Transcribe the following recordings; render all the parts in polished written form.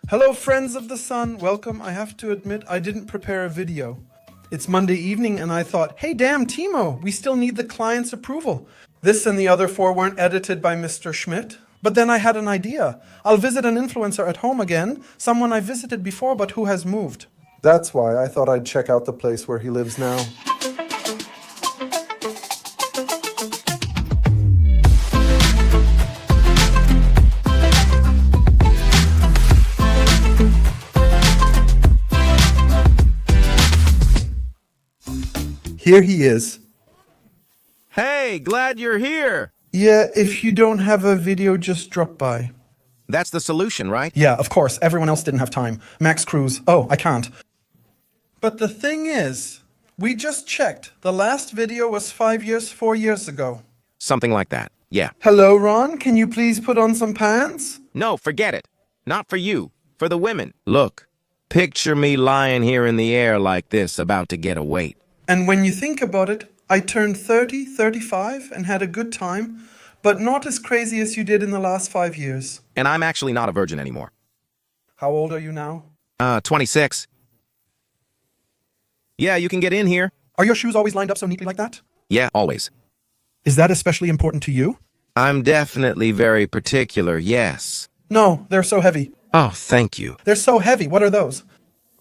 Hello, friends of the sun. Welcome. I have to admit, I didn't prepare a video. It's Monday evening, and I thought, hey, damn, Timo, we still need the client's approval. This and the other four weren't edited by Mr. Schmidt. But then I had an idea. I'll visit an influencer at home again, someone I visited before but who has moved. That's why I thought I'd check out the place where he lives now. Here he is. Hey, glad you're here. Yeah, if you don't have a video, just drop by. That's the solution, right? Yeah, of course. Everyone else didn't have time. Max Cruz. Oh, I can't. But the thing is, we just checked. The last video was 4 years ago. Something like that, yeah. Hello, Ron. Can you please put on some pants? No, forget it. Not for you. For the women. Look, picture me lying here in the air like this, about to get a weight. And when you think about it, I turned 30, 35, and had a good time, but not as crazy as you did in the last 5 years. And I'm actually not a virgin anymore. How old are you now? 26. Yeah, you can get in here. Are your shoes always lined up so neatly like that? Yeah, always. Is that especially important to you? I'm definitely very particular, yes. No, they're so heavy. Oh, thank you. They're so heavy. What are those?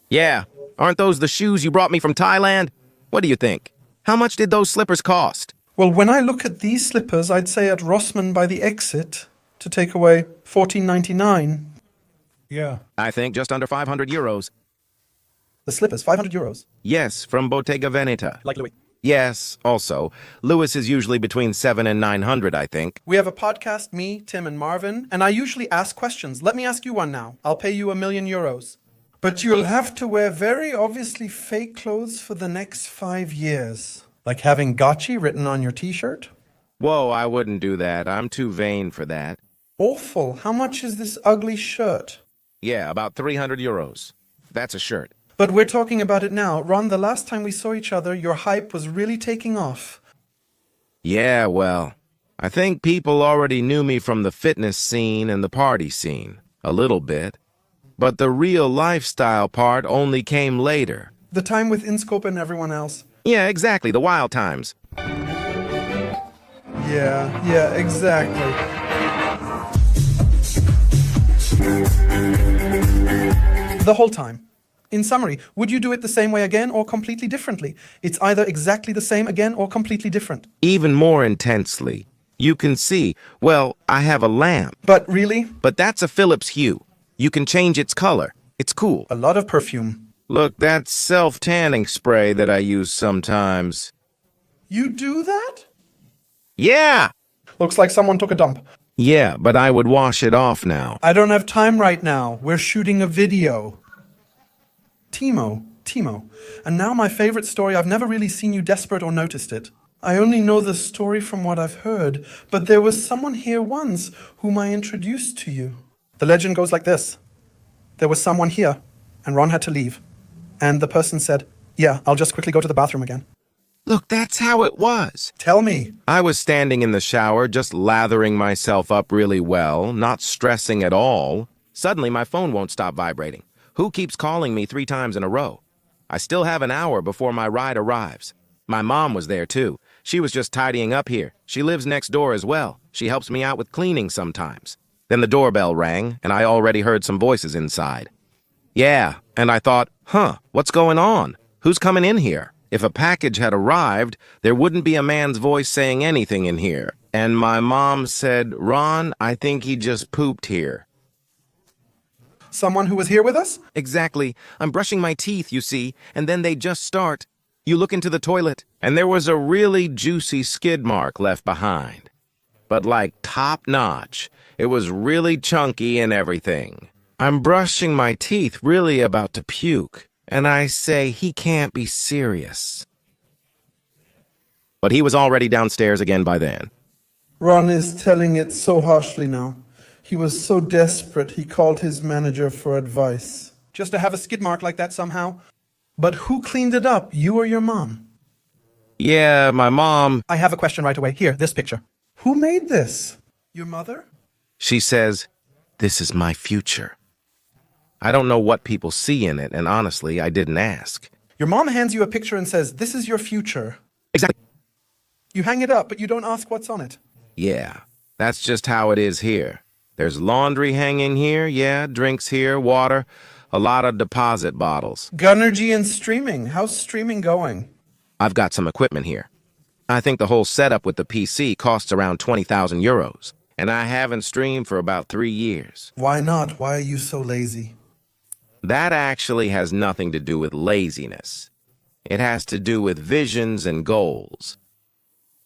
Yeah, aren't those the shoes you brought me from Thailand? What do you think? How much did those slippers cost? Well, when I look at these slippers, I'd say at Rossmann by the exit, to take away $14.99. Yeah. I think just under 500 euros. The slippers, 500 euros. Yes, from Bottega Veneta. Like Louis. Yes, also. Lewis is usually between 700 and 900, I think. We have a podcast, me, Tim, and Marvin, and I usually ask questions. Let me ask you one now. I'll pay you €1 million. But you'll have to wear very obviously fake clothes for the next 5 years. Like having Gotchi written on your t-shirt? Whoa, I wouldn't do that. I'm too vain for that. Awful. How much is this ugly shirt? Yeah, about 300 euros. That's a shirt. But we're talking about it now. Ron, the last time we saw each other, your hype was really taking off. Yeah, well, I think people already knew me from the fitness scene and the party scene. A little bit. But the real lifestyle part only came later. The time with Inscope and everyone else. Yeah, exactly. The wild times. Yeah, exactly. The whole time. In summary, would you do it the same way again or completely differently? It's either exactly the same again or completely different. Even more intensely. You can see, well, I have a lamp. But really? But that's a Philips Hue. You can change its color. It's cool. A lot of perfume. Look, that's self-tanning spray that I use sometimes. You do that? Yeah! Looks like someone took a dump. Yeah, but I would wash it off now. I don't have time right now. We're shooting a video. Timo. And now my favorite story. I've never really seen you desperate or noticed it. I only know the story from what I've heard, but there was someone here once whom I introduced to you. The legend goes like this. There was someone here, and Ron had to leave. And the person said, yeah, I'll just quickly go to the bathroom again. Look, that's how it was. Tell me. I was standing in the shower, just lathering myself up really well, not stressing at all. Suddenly, my phone won't stop vibrating. Who keeps calling me 3 times in a row? I still have an hour before my ride arrives. My mom was there, too. She was just tidying up here. She lives next door as well. She helps me out with cleaning sometimes. Then the doorbell rang, and I already heard some voices inside. Yeah, and I thought, what's going on? Who's coming in here? If a package had arrived, there wouldn't be a man's voice saying anything in here. And my mom said, Ron, I think he just pooped here. Someone who was here with us? Exactly. I'm brushing my teeth, you see, and then they just start. You look into the toilet, and there was a really juicy skid mark left behind. But like top-notch. It was really chunky and everything. I'm brushing my teeth, really about to puke, and I say he can't be serious. But he was already downstairs again by then. Ron is telling it so harshly now. He was so desperate he called his manager for advice. Just to have a skid mark like that somehow? But who cleaned it up, you or your mom? Yeah, my mom. I have a question right away. Here, this picture. Who made this? Your mother? She says, this is my future. I don't know what people see in it, and honestly, I didn't ask. Your mom hands you a picture and says, "This is your future." Exactly. You hang it up, but you don't ask what's on it. Yeah, that's just how it is here. There's laundry hanging here, yeah, drinks here, water, a lot of deposit bottles. Gunnergy and streaming. How's streaming going? I've got some equipment here. I think the whole setup with the PC costs around 20,000 euros, and I haven't streamed for about 3 years. Why not? Why are you so lazy? That actually has nothing to do with laziness. It has to do with visions and goals.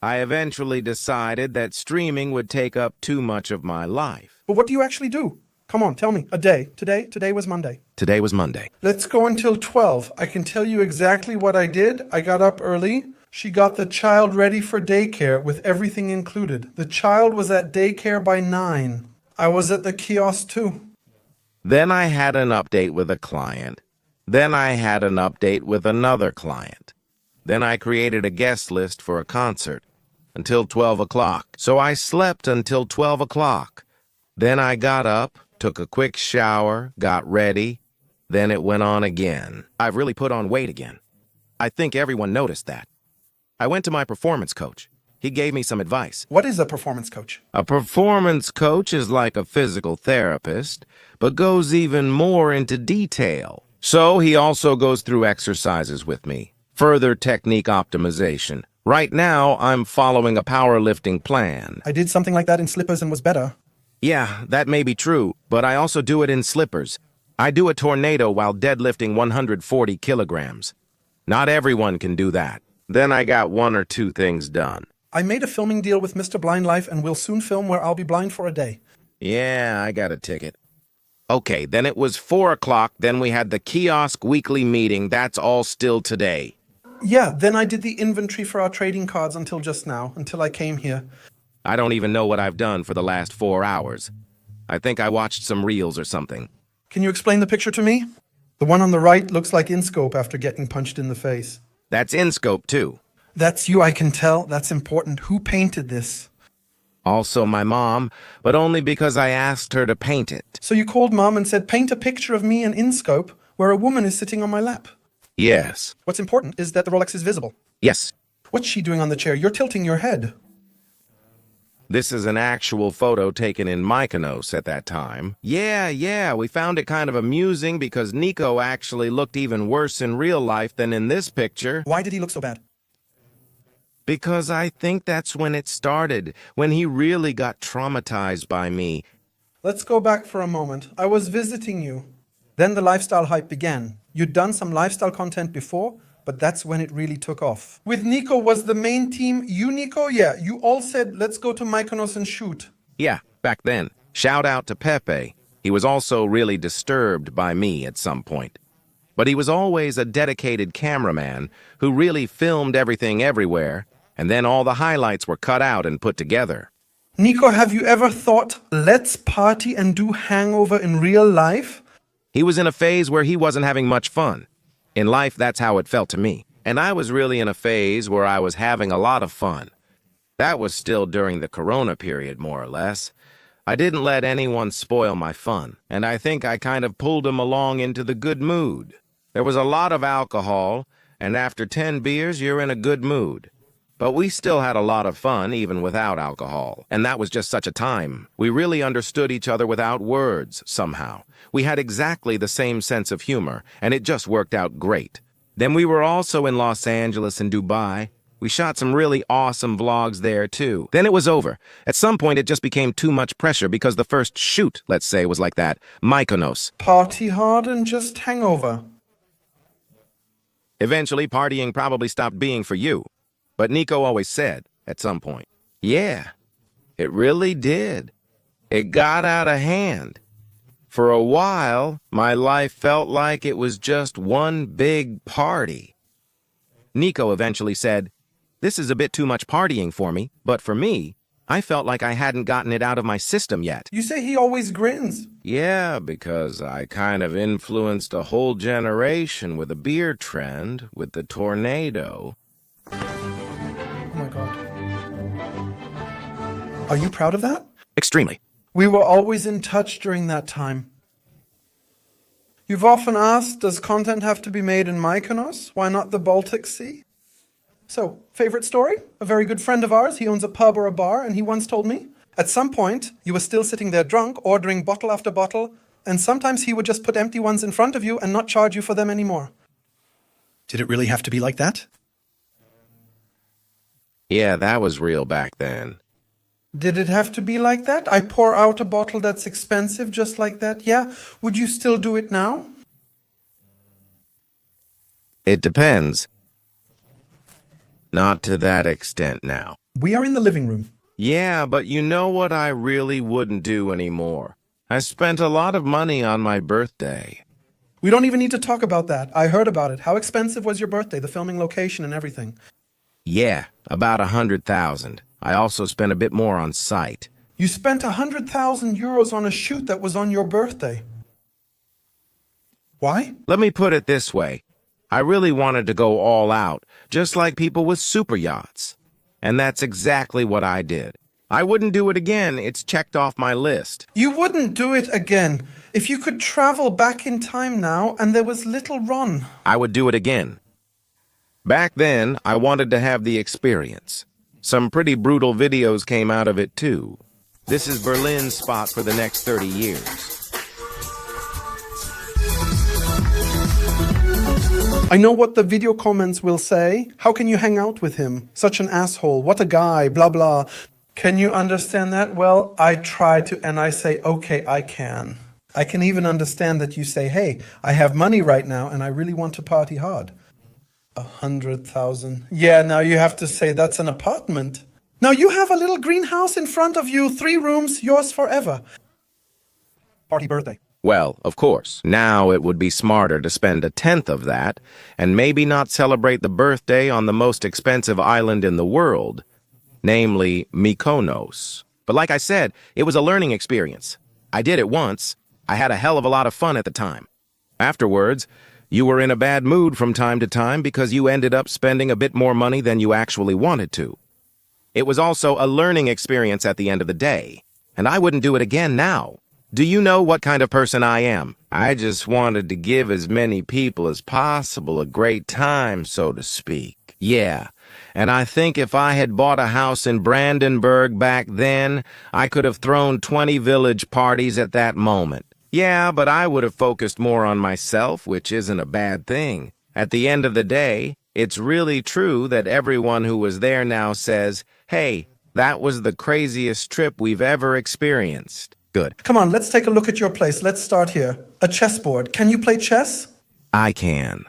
I eventually decided that streaming would take up too much of my life. But what do you actually do? Come on, tell me. A day. Today was Monday. Today was Monday. Let's go until 12. I can tell you exactly what I did. I got up early. She got the child ready for daycare with everything included. The child was at daycare by 9. I was at the kiosk too. Then I had an update with a client. Then I had an update with another client. Then I created a guest list for a concert until 12 o'clock. So I slept until 12 o'clock. Then I got up, took a quick shower, got ready. Then it went on again. I've really put on weight again. I think everyone noticed that. I went to my performance coach. He gave me some advice. What is a performance coach? A performance coach is like a physical therapist, but goes even more into detail. So he also goes through exercises with me. Further technique optimization. Right now, I'm following a powerlifting plan. I did something like that in slippers and was better. Yeah, that may be true, but I also do it in slippers. I do a tornado while deadlifting 140 kilograms. Not everyone can do that. Then I got 1 or 2 things done. I made a filming deal with Mr. Blind Life and will soon film where I'll be blind for a day. Yeah, I got a ticket. Okay, then it was 4 o'clock, then we had the kiosk weekly meeting. That's all still today. Yeah, then I did the inventory for our trading cards until just now, until I came here. I don't even know what I've done for the last 4 hours. I think I watched some reels or something. Can you explain the picture to me? The one on the right looks like Inscope after getting punched in the face. That's Inscope, too. That's you, I can tell. That's important. Who painted this? Also my mom, but only because I asked her to paint it. So you called Mom and said, paint a picture of me in Inscope where a woman is sitting on my lap. Yes. What's important is that the Rolex is visible. Yes. What's she doing on the chair? You're tilting your head. This is an actual photo taken in Mykonos at that time. Yeah, we found it kind of amusing because Nico actually looked even worse in real life than in this picture. Why did he look so bad? Because I think that's when it started, when he really got traumatized by me. Let's go back for a moment. I was visiting you. Then the lifestyle hype began. You'd done some lifestyle content before, but that's when it really took off. With Nico was the main team. You, Nico? Yeah, you all said, let's go to Mykonos and shoot. Yeah, back then. Shout out to Pepe. He was also really disturbed by me at some point. But he was always a dedicated cameraman who really filmed everything everywhere, and then all the highlights were cut out and put together. Nico, have you ever thought, let's party and do hangover in real life? He was in a phase where he wasn't having much fun. In life, that's how it felt to me. And I was really in a phase where I was having a lot of fun. That was still during the Corona period, more or less. I didn't let anyone spoil my fun, and I think I kind of pulled him along into the good mood. There was a lot of alcohol, and after 10 beers, you're in a good mood. But we still had a lot of fun, even without alcohol. And that was just such a time. We really understood each other without words, somehow. We had exactly the same sense of humor, and it just worked out great. Then we were also in Los Angeles and Dubai. We shot some really awesome vlogs there, too. Then it was over. At some point, it just became too much pressure because the first shoot, let's say, was like that. Mykonos. Party hard and just hangover. Eventually, partying probably stopped being for you. But Nico always said, at some point, yeah, it really did. It got out of hand. For a while, my life felt like it was just one big party. Nico eventually said, this is a bit too much partying for me, but for me, I felt like I hadn't gotten it out of my system yet. You say he always grins. Yeah, because I kind of influenced a whole generation with a beer trend, with the tornado. Oh my God. Are you proud of that? Extremely. We were always in touch during that time. You've often asked, does content have to be made in Mykonos? Why not the Baltic Sea? So, favorite story? A very good friend of ours, he owns a pub or a bar, and he once told me, at some point, you were still sitting there drunk, ordering bottle after bottle, and sometimes he would just put empty ones in front of you and not charge you for them anymore. Did it really have to be like that? Yeah, that was real back then. Did it have to be like that? I pour out a bottle that's expensive just like that? Yeah? Would you still do it now? It depends. Not to that extent now. We are in the living room. Yeah, but you know what I really wouldn't do anymore? I spent a lot of money on my birthday. We don't even need to talk about that. I heard about it. How expensive was your birthday, the filming location and everything? Yeah, about 100,000. I also spent a bit more on site. You spent 100,000 euros on a shoot that was on your birthday. Why? Let me put it this way. I really wanted to go all out, just like people with super yachts. And that's exactly what I did. I wouldn't do it again. It's checked off my list. You wouldn't do it again. If you could travel back in time now and there was little Ron. I would do it again. Back then, I wanted to have the experience. Some pretty brutal videos came out of it, too. This is Berlin's spot for the next 30 years. I know what the video comments will say. How can you hang out with him? Such an asshole. What a guy. Blah, blah. Can you understand that? Well, I try to, and I say, okay, I can. I can even understand that you say, hey, I have money right now and I really want to party hard. 100,000. Yeah, now you have to say that's an apartment. Now you have a little greenhouse in front of you, 3 rooms, yours forever. Party birthday. Well, of course, now it would be smarter to spend 1/10 of that and maybe not celebrate the birthday on the most expensive island in the world, namely Mykonos. But like I said, it was a learning experience. I did it once. I had a hell of a lot of fun at the time. Afterwards, you were in a bad mood from time to time because you ended up spending a bit more money than you actually wanted to. It was also a learning experience at the end of the day, and I wouldn't do it again now. Do you know what kind of person I am? I just wanted to give as many people as possible a great time, so to speak. Yeah, and I think if I had bought a house in Brandenburg back then, I could have thrown 20 village parties at that moment. Yeah, but I would have focused more on myself, which isn't a bad thing. At the end of the day, it's really true that everyone who was there now says, hey, that was the craziest trip we've ever experienced. Good. Come on, let's take a look at your place. Let's start here. A chessboard. Can you play chess? I can.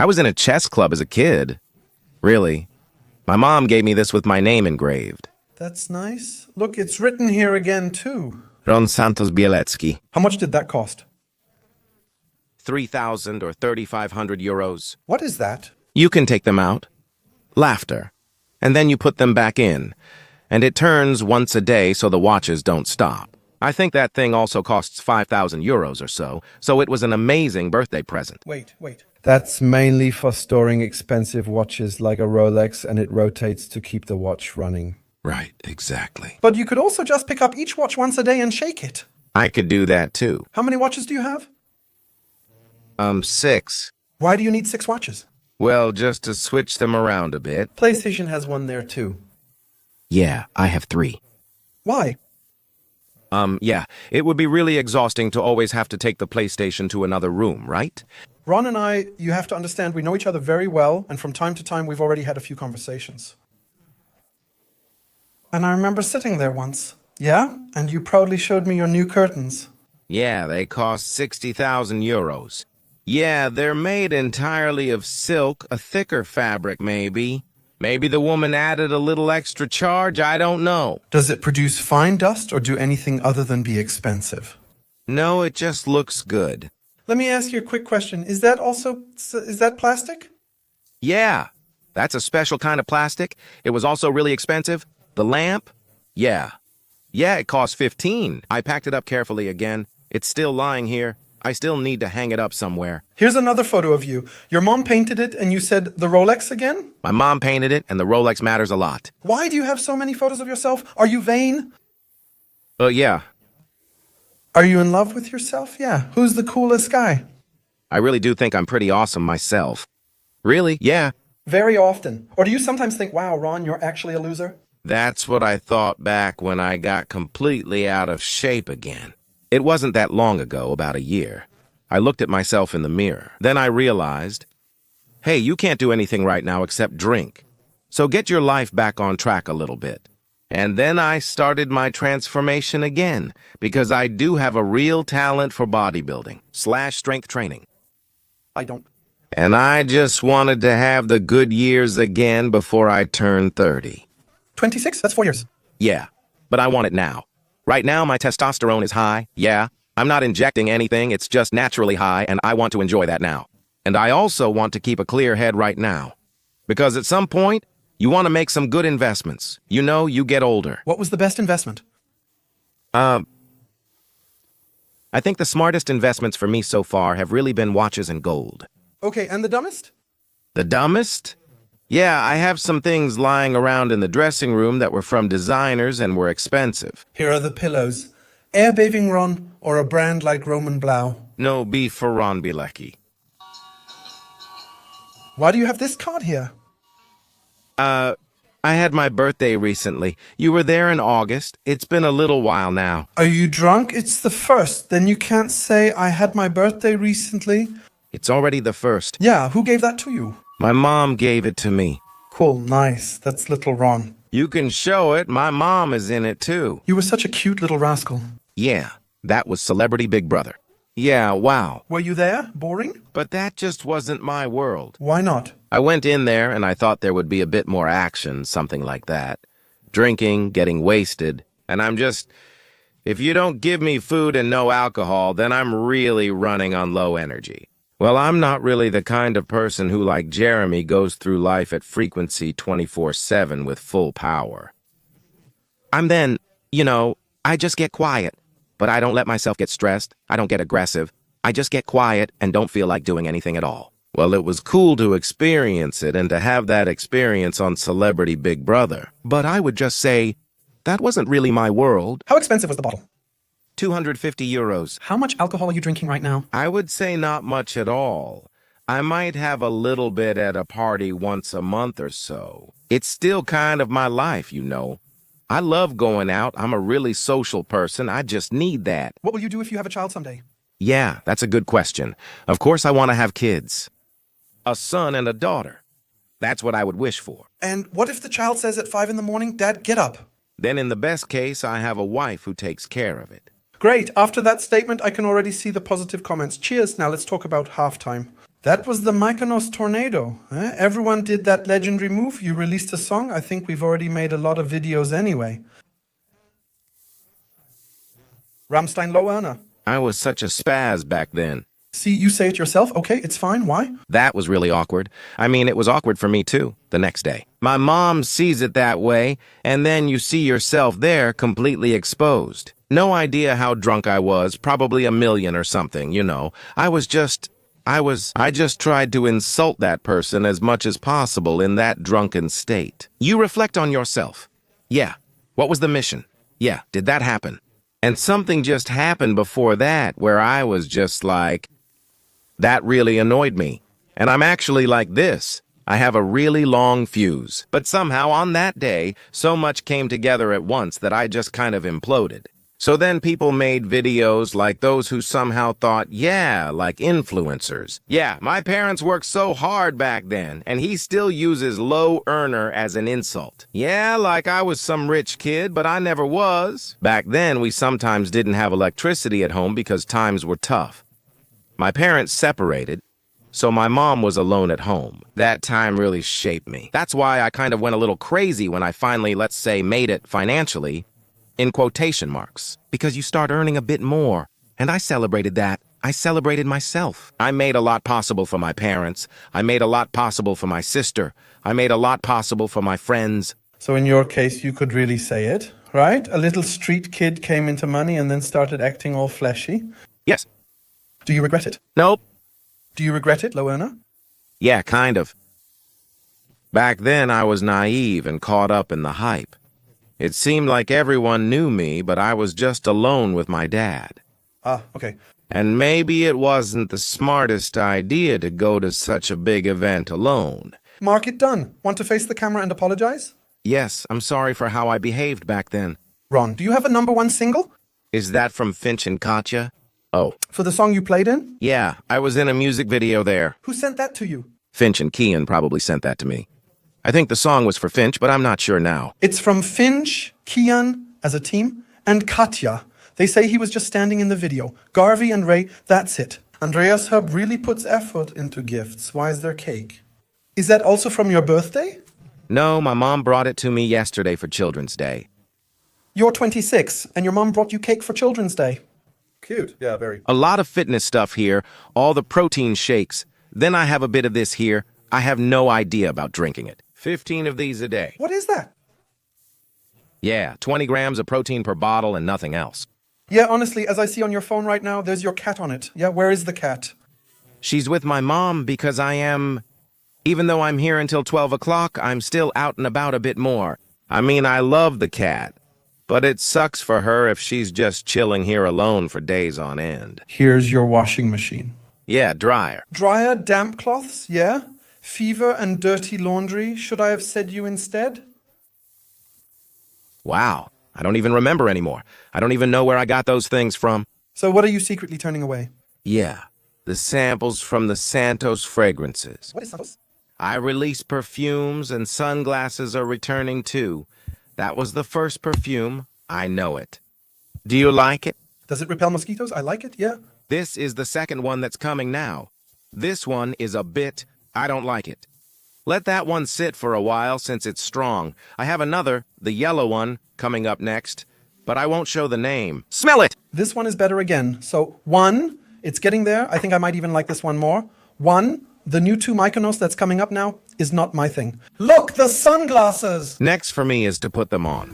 I was in a chess club as a kid. Really. My mom gave me this with my name engraved. That's nice. Look, it's written here again, too. Ron Santos Bielecki. How much did that cost? 3,000 or 3,500 euros. What is that? You can take them out. Laughter. And then you put them back in. And it turns once a day so the watches don't stop. I think that thing also costs 5,000 euros or so it was an amazing birthday present. Wait. That's mainly for storing expensive watches like a Rolex, and it rotates to keep the watch running. Right, exactly. But you could also just pick up each watch once a day and shake it. I could do that too. How many watches do you have? 6. Why do you need 6 watches? Well, just to switch them around a bit. PlayStation has one there too. Yeah, I have 3. Why? Yeah, it would be really exhausting to always have to take the PlayStation to another room, right? Ron and I, you have to understand, we know each other very well, and from time to time we've already had a few conversations. And I remember sitting there once. Yeah? And you proudly showed me your new curtains. Yeah, they cost 60,000 euros. Yeah, they're made entirely of silk, a thicker fabric maybe. Maybe the woman added a little extra charge, I don't know. Does it produce fine dust or do anything other than be expensive? No, it just looks good. Let me ask you a quick question. Is that plastic? Yeah, that's a special kind of plastic. It was also really expensive. The lamp? Yeah, it cost 15. I packed it up carefully again. It's still lying here. I still need to hang it up somewhere. Here's another photo of you. Your mom painted it and you said the Rolex again? My mom painted it and the Rolex matters a lot. Why do you have so many photos of yourself? Are you vain? Yeah. Are you in love with yourself? Yeah. Who's the coolest guy? I really do think I'm pretty awesome myself. Really? Yeah. Very often. Or do you sometimes think, wow, Ron, you're actually a loser? That's what I thought back when I got completely out of shape again. It wasn't that long ago, about a year. I looked at myself in the mirror. Then I realized, hey, you can't do anything right now except drink. So get your life back on track a little bit. And then I started my transformation again, because I do have a real talent for bodybuilding / strength training. I don't. And I just wanted to have the good years again before I turned 30. 26? That's 4 years. Yeah, but I want it now. Right now, my testosterone is high. Yeah, I'm not injecting anything. It's just naturally high, and I want to enjoy that now. And I also want to keep a clear head right now. Because at some point, you want to make some good investments. You know, you get older. What was the best investment? I think the smartest investments for me so far have really been watches and gold. Okay, and the dumbest? The dumbest? Yeah, I have some things lying around in the dressing room that were from designers and were expensive. Here are the pillows. Air Bathing Ron or a brand like Roman Blau? No beef for Ron Bielecki. Why do you have this card here? I had my birthday recently. You were there in August. It's been a little while now. Are you drunk? It's the 1st. Then you can't say I had my birthday recently. It's already the 1st. Yeah, who gave that to you? My mom gave it to me. Cool, nice. That's little Ron. You can show it. My mom is in it too. You were such a cute little rascal. Yeah, that was Celebrity Big Brother. Yeah, wow. Were you there? Boring? But that just wasn't my world. Why not? I went in there and I thought there would be a bit more action, something like that. Drinking, getting wasted, and if you don't give me food and no alcohol, then I'm really running on low energy. Well, I'm not really the kind of person who, like Jeremy, goes through life at frequency 24/7 with full power. I just get quiet. But I don't let myself get stressed. I don't get aggressive. I just get quiet and don't feel like doing anything at all. Well, it was cool to experience it and to have that experience on Celebrity Big Brother. But I would just say, that wasn't really my world. How expensive was the bottle? 250 euros. How much alcohol are you drinking right now? I would say not much at all. I might have a little bit at a party once a month or so. It's still kind of my life, you know. I love going out. I'm a really social person. I just need that. What will you do if you have a child someday? Yeah, that's a good question. Of course I want to have kids. A son and a daughter. That's what I would wish for. And what if the child says at 5 in the morning, Dad, get up? Then in the best case, I have a wife who takes care of it. Great. After that statement, I can already see the positive comments. Cheers. Now let's talk about halftime. That was the Mykonos tornado. Everyone did that legendary move. You released a song. I think we've already made a lot of videos anyway. Rammstein Low Earner. I was such a spaz back then. See, you say it yourself. Okay, it's fine. Why? That was really awkward. I mean, it was awkward for me too, the next day. My mom sees it that way, and then you see yourself there completely exposed. No idea how drunk I was, probably a million or something, you know. I just tried to insult that person as much as possible in that drunken state. You reflect on yourself. Yeah. What was the mission? Yeah. Did that happen? And something just happened before that where I was just like, that really annoyed me. And I'm actually like this. I have a really long fuse. But somehow on that day, so much came together at once that I just kind of imploded. So then people made videos like those who somehow thought, yeah, like influencers. Yeah, my parents worked so hard back then, and he still uses low earner as an insult. Yeah, like I was some rich kid, but I never was. Back then, we sometimes didn't have electricity at home because times were tough. My parents separated, so my mom was alone at home. That time really shaped me. That's why I kind of went a little crazy when I finally, let's say, made it financially. In quotation marks, because you start earning a bit more. And I celebrated that. I celebrated myself. I made a lot possible for my parents. I made a lot possible for my sister. I made a lot possible for my friends. So in your case, you could really say it, right? A little street kid came into money and then started acting all fleshy. Yes. Do you regret it? Nope. Do you regret it, low earner? Yeah, kind of. Back then, I was naive and caught up in the hype. It seemed like everyone knew me, but I was just alone with my dad. Ah, okay. And maybe it wasn't the smartest idea to go to such a big event alone. Mark it done. Want to face the camera and apologize? Yes, I'm sorry for how I behaved back then. Ron, do you have a #1 single? Is that from Finch and Katya? Oh, For the song you played in? yeah, I was in a music video there. Who sent that to you? Finch and Kian probably sent that to me. I think the song was for Finch, but I'm not sure now. It's from Finch, Kian, as a team, and Katya. They say he was just standing in the video. Garvey and Ray, that's it. Andreas Hub really puts effort into gifts. Why is there cake? Is that also from your birthday? No, my mom brought it to me yesterday for Children's Day. You're 26, and your mom brought you cake for Children's Day. Cute. Yeah, very. A lot of fitness stuff here, all the protein shakes. Then I have a bit of this here. I have no idea about drinking it. 15 of these a day. What is that? Yeah, 20 grams of protein per bottle and nothing else. Yeah, honestly, as I see on your phone right now, there's your cat on it. Yeah, where is the cat? She's with my mom because even though I'm here until 12 o'clock, I'm still out and about a bit more. I mean, I love the cat, but it sucks for her if she's just chilling here alone for days on end. Here's your washing machine. Yeah, dryer. Dryer, damp cloths, yeah? Fever and dirty laundry, should I have said you instead? Wow, I don't even remember anymore. I don't even know where I got those things from. So what are you secretly turning away? Yeah, the samples from the Santos fragrances. What is Santos? I release perfumes and sunglasses are returning too. That was the first perfume. I know it. Do you like it? Does it repel mosquitoes? I like it, yeah. This is the second one that's coming now. This one is a bit, I don't like it. Let that one sit for a while since it's strong. I have another, the yellow one, coming up next, but I won't show the name. Smell it! This one is better again. So 1, it's getting there. I think I might even like this one more. 1, the new 2 Mykonos that's coming up now is not my thing. Look, the sunglasses! Next for me is to put them on.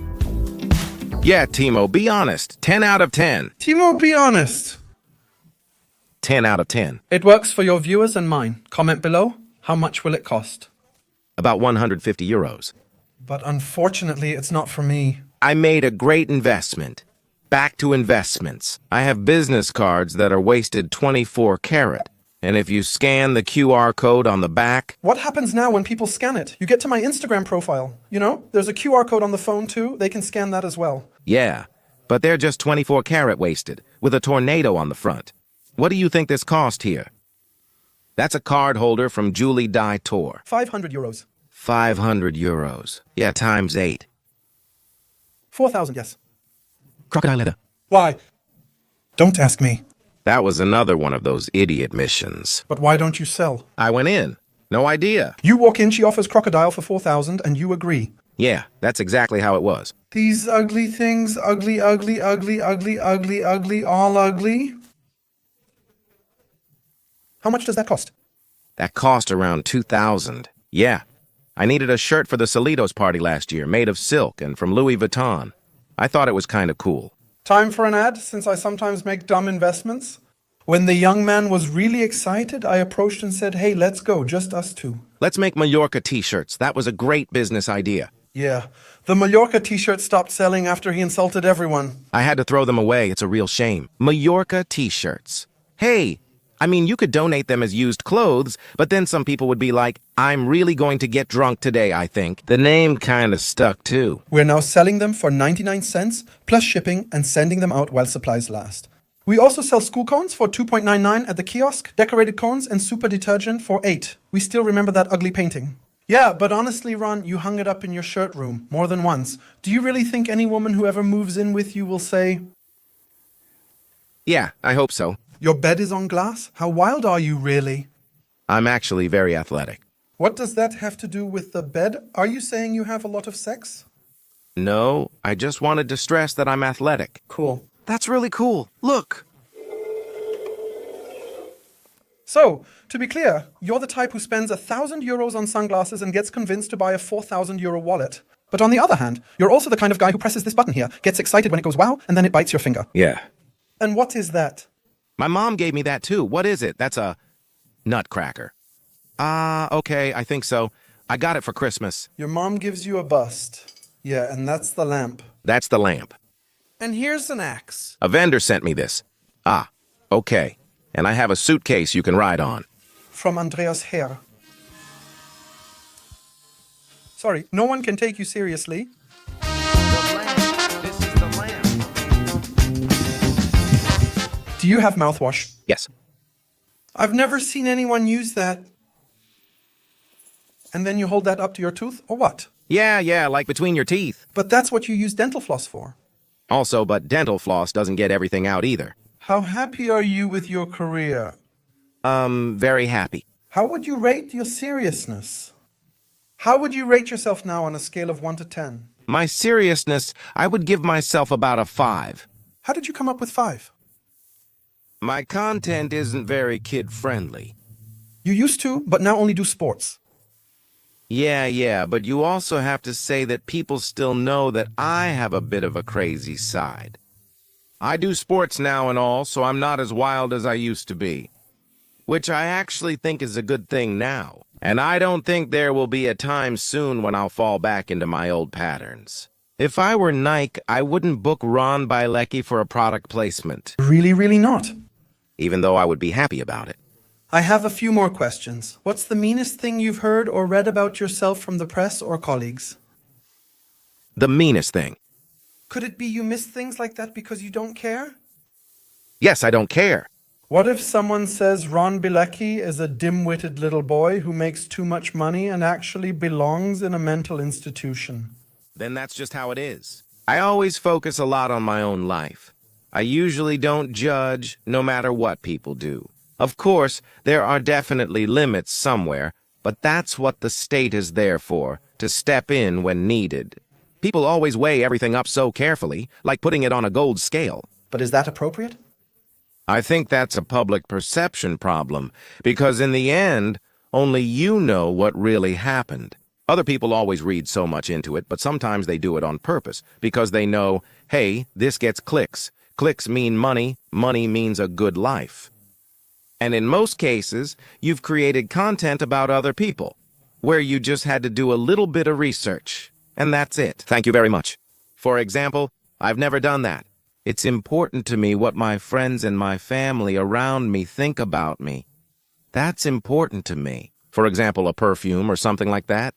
Yeah, Timo, be honest. 10 out of 10. Timo, be honest. 10 out of 10. It works for your viewers and mine. Comment below. How much will it cost? About 150 euros. But unfortunately, it's not for me. I made a great investment. Back to investments. I have business cards that are wasted 24 karat. And if you scan the QR code on the back... What happens now when people scan it? You get to my Instagram profile. You know, there's a QR code on the phone too. They can scan that as well. Yeah, but they're just 24 karat wasted, with a tornado on the front. What do you think this cost here? That's a card holder from Julie Dye Tour. 500 euros. 500 euros. Yeah, times 8. 4,000, yes. Crocodile leather. Why? Don't ask me. That was another one of those idiot missions. But why don't you sell? I went in. No idea. You walk in, she offers crocodile for 4,000, and you agree. Yeah, that's exactly how it was. These ugly things, ugly, ugly, ugly, ugly, ugly, ugly, all ugly. How much does that cost? That cost around 2,000. Yeah. I needed a shirt for the Solitos party last year, made of silk and from Louis Vuitton. I thought it was kind of cool. Time for an ad, since I sometimes make dumb investments. When the young man was really excited, I approached and said, hey, let's go, just us two. Let's make Mallorca t-shirts. That was a great business idea. Yeah, the Mallorca t-shirt stopped selling after he insulted everyone. I had to throw them away. It's a real shame. Mallorca t-shirts. Hey, I mean, you could donate them as used clothes, but then some people would be like, I'm really going to get drunk today, I think. The name kind of stuck, too. We're now selling them for 99 cents, plus shipping, and sending them out while supplies last. We also sell school cones for 2.99 at the kiosk, decorated cones, and super detergent for 8. We still remember that ugly painting. Yeah, but honestly, Ron, you hung it up in your shirt room more than once. Do you really think any woman who ever moves in with you will say... Yeah, I hope so. Your bed is on glass? How wild are you, really? I'm actually very athletic. What does that have to do with the bed? Are you saying you have a lot of sex? No, I just wanted to stress that I'm athletic. Cool. That's really cool. Look. So, to be clear, you're the type who spends 1,000 euros on sunglasses and gets convinced to buy a 4,000 euro wallet. But on the other hand, you're also the kind of guy who presses this button here, gets excited when it goes wow, and then it bites your finger. Yeah. And what is that? My mom gave me that too. What is it? That's a nutcracker. Okay, I think so. I got it for Christmas. Your mom gives you a bust. Yeah, and that's the lamp. That's the lamp. And here's an axe. A vendor sent me this. Ah, Okay. And I have a suitcase you can ride on. From Andreas Herr. Sorry, no one can take you seriously. This is the lamp. Do you have mouthwash? Yes. I've never seen anyone use that. And then you hold that up to your tooth, or what? Yeah, like between your teeth. But that's what you use dental floss for. Also, but dental floss doesn't get everything out either. How happy are you with your career? Very happy. How would you rate your seriousness? How would you rate yourself now on a scale of 1 to 10? My seriousness, I would give myself about a 5. How did you come up with 5? My content isn't very kid-friendly. You used to, but now only do sports. Yeah, but you also have to say that people still know that I have a bit of a crazy side. I do sports now and all, so I'm not as wild as I used to be. Which I actually think is a good thing now. And I don't think there will be a time soon when I'll fall back into my old patterns. If I were Nike, I wouldn't book Ron Bielecki for a product placement. Really not. Even though I would be happy about it. I have a few more questions. What's the meanest thing you've heard or read about yourself from the press or colleagues? The meanest thing. Could it be you miss things like that because you don't care? Yes, I don't care. What if someone says Ron Bielecki is a dim-witted little boy who makes too much money and actually belongs in a mental institution? Then that's just how it is. I always focus a lot on my own life. I usually don't judge, no matter what people do. Of course, there are definitely limits somewhere, but that's what the state is there for, to step in when needed. People always weigh everything up so carefully, like putting it on a gold scale. But is that appropriate? I think that's a public perception problem, because in the end, only you know what really happened. Other people always read so much into it, but sometimes they do it on purpose, because they know, hey, this gets clicks. Clicks mean money, money means a good life. And in most cases, you've created content about other people, where you just had to do a little bit of research, and that's it. Thank you very much. For example, I've never done that. It's important to me what my friends and my family around me think about me. That's important to me. For example, a perfume or something like that.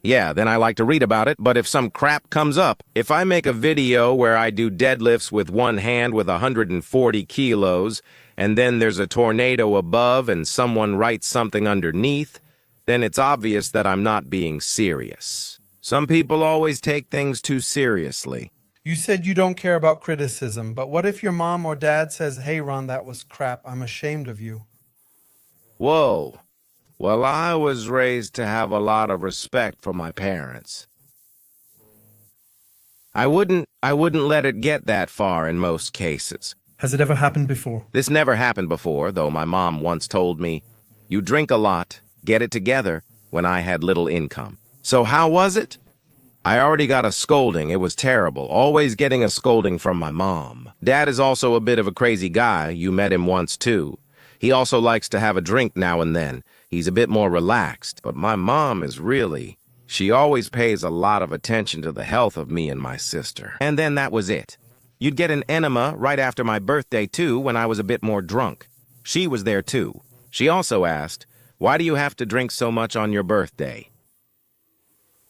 Yeah, then I like to read about it, but if some crap comes up, if I make a video where I do deadlifts with one hand with 140 kilos, and then there's a tornado above and someone writes something underneath, then it's obvious that I'm not being serious. Some people always take things too seriously. You said you don't care about criticism, but what if your mom or dad says, "Hey Ron, that was crap, I'm ashamed of you"? Whoa. Well, I was raised to have a lot of respect for my parents. I wouldn't let it get that far in most cases. Has it ever happened before? This never happened before, though my mom once told me, "You drink a lot, get it together," when I had little income. So how was it? I already got a scolding. It was terrible, always getting a scolding from my mom. Dad is also a bit of a crazy guy. You met him once, too. He also likes to have a drink now and then. He's a bit more relaxed, but my mom is really... She always pays a lot of attention to the health of me and my sister. And then that was it. You'd get an enema right after my birthday, too, when I was a bit more drunk. She was there, too. She also asked, "Why do you have to drink so much on your birthday?"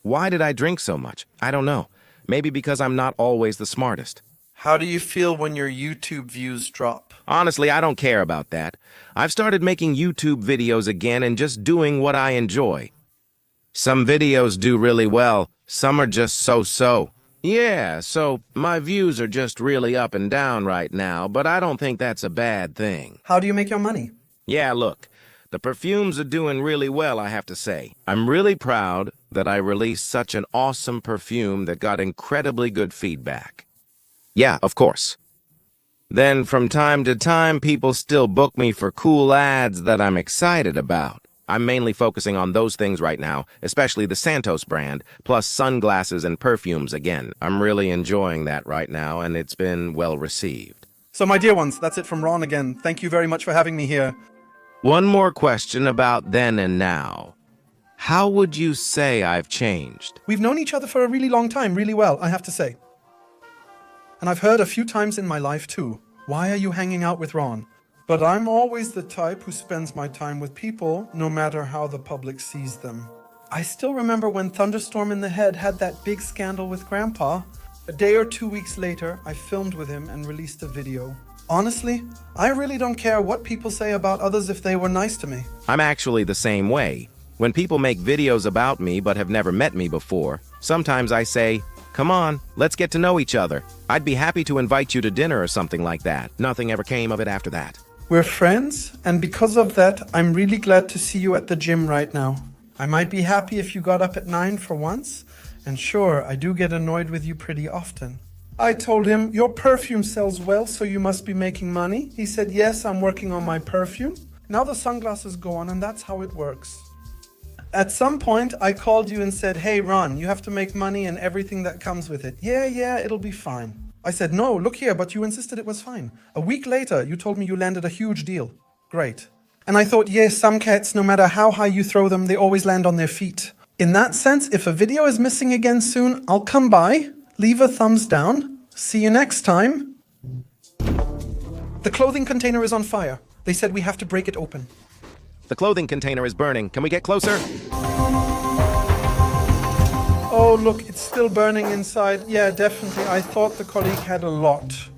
Why did I drink so much? I don't know. Maybe because I'm not always the smartest. How do you feel when your YouTube views drop? Honestly, I don't care about that. I've started making YouTube videos again and just doing what I enjoy. Some videos do really well. Some are just so-so. Yeah, so my views are just really up and down right now, but I don't think that's a bad thing. How do you make your money? Yeah, look, the perfumes are doing really well, I have to say. I'm really proud that I released such an awesome perfume that got incredibly good feedback. Yeah, of course. Then from time to time, people still book me for cool ads that I'm excited about. I'm mainly focusing on those things right now, especially the Santos brand, plus sunglasses and perfumes again. I'm really enjoying that right now, and it's been well received. So my dear ones, that's it from Ron again. Thank you very much for having me here. One more question about then and now. How would you say I've changed? We've known each other for a really long time, really well, I have to say. And I've heard a few times in my life too, "Why are you hanging out with Ron?" But I'm always the type who spends my time with people, no matter how the public sees them. I still remember when Thunderstorm in the Head had that big scandal with Grandpa. A day or 2 weeks later, I filmed with him and released a video. Honestly, I really don't care what people say about others if they were nice to me. I'm actually the same way. When people make videos about me but have never met me before, sometimes I say, "Come on, let's get to know each other. I'd be happy to invite you to dinner," or something like that. Nothing ever came of it after that. We're friends, and because of that, I'm really glad to see you at the gym right now. I might be happy if you got up at 9 for once, and sure, I do get annoyed with you pretty often. I told him, "Your perfume sells well, so you must be making money." He said, "Yes, I'm working on my perfume." Now the sunglasses go on, and that's how it works. At some point, I called you and said, "Hey, Ron, you have to make money and everything that comes with it." Yeah, it'll be fine." I said, "No, look here, but you insisted it was fine." A week later, you told me you landed a huge deal. Great. And I thought, yes, some cats, no matter how high you throw them, they always land on their feet. In that sense, if a video is missing again soon, I'll come by, leave a thumbs down. See you next time. The clothing container is on fire. They said we have to break it open. The clothing container is burning. Can we get closer? Oh, look, it's still burning inside. Yeah, definitely. I thought the colleague had a lot.